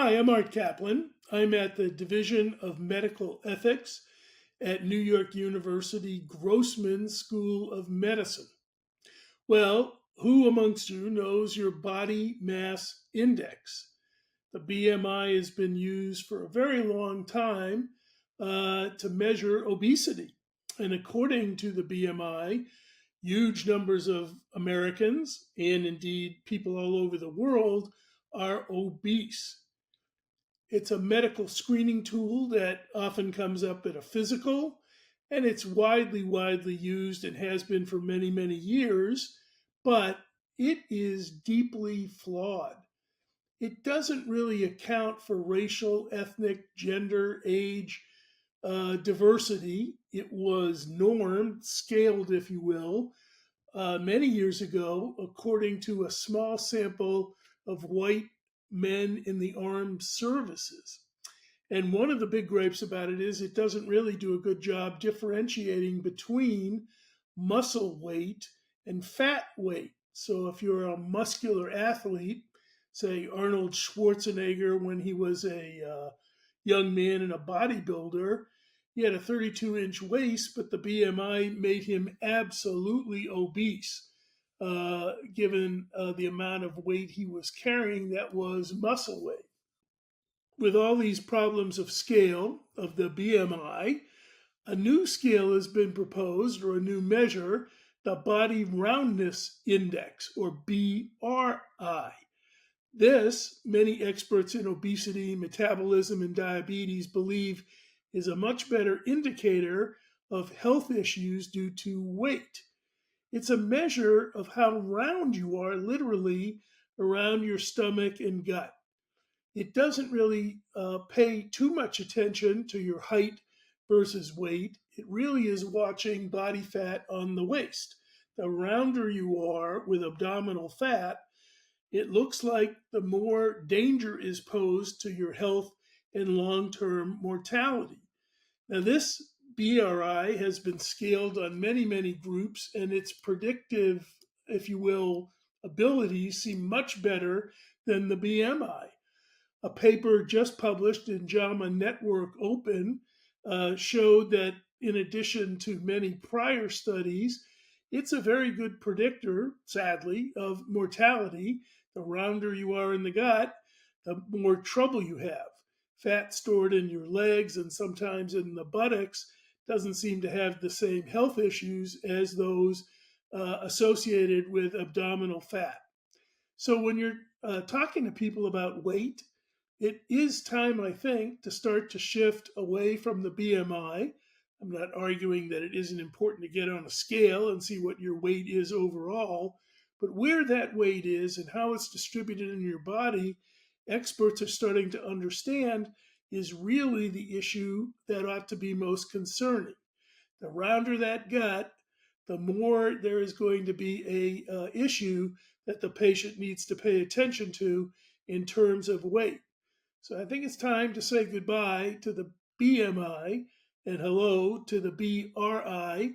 Hi, I'm Art Caplan. I'm at the Division of Medical Ethics at New York University Grossman School of Medicine. Well, who amongst you knows your body mass index? The BMI has been used for a very long time to measure obesity. And according to the BMI, huge numbers of Americans and indeed people all over the world are obese. It's a medical screening tool that often comes up at a physical, and it's widely used and has been for many years, but it is deeply flawed. It doesn't really account for racial, ethnic, gender, age, diversity. It was normed, scaled, if you will, many years ago, according to a small sample of white men in the armed services. And one of the big gripes about it is it doesn't really do a good job differentiating between muscle weight and fat weight. So if you're a muscular athlete, say Arnold Schwarzenegger when he was a young man and a bodybuilder, he had a 32-inch waist, but the BMI made him absolutely obese, given the amount of weight he was carrying that was muscle weight. With all these problems of scale of the BMI, a new scale has been proposed, or a new measure, the Body Roundness Index, or BRI. This, many experts in obesity, metabolism, and diabetes believe is a much better indicator of health issues due to weight. It's a measure of how round you are, literally, around your stomach and gut. It doesn't really pay too much attention to your height versus weight. It really is watching body fat on the waist. The rounder you are with abdominal fat, it looks like the more danger is posed to your health and long term mortality. Now, this BRI has been scaled on many groups, and its predictive, if you will, abilities seem much better than the BMI. A paper just published in JAMA Network Open showed that in addition to many prior studies, it's a very good predictor, sadly, of mortality. The rounder you are in the gut, the more trouble you have. Fat stored in your legs and sometimes in the buttocks doesn't seem to have the same health issues as those associated with abdominal fat. So when you're talking to people about weight, it is time, I think, to start to shift away from the BMI. I'm not arguing that it isn't important to get on a scale and see what your weight is overall, but where that weight is and how it's distributed in your body, experts are starting to understand is really the issue that ought to be most concerning. The rounder that gut, the more there is going to be a issue that the patient needs to pay attention to in terms of weight. So I think it's time to say goodbye to the BMI and hello to the BRI,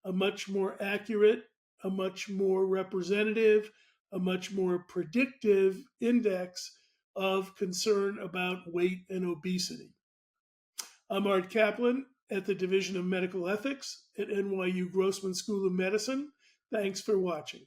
a much more accurate, a much more representative, a much more predictive index of concern about weight and obesity. I'm Art Caplan at the Division of Medical Ethics at NYU Grossman School of Medicine. Thanks for watching.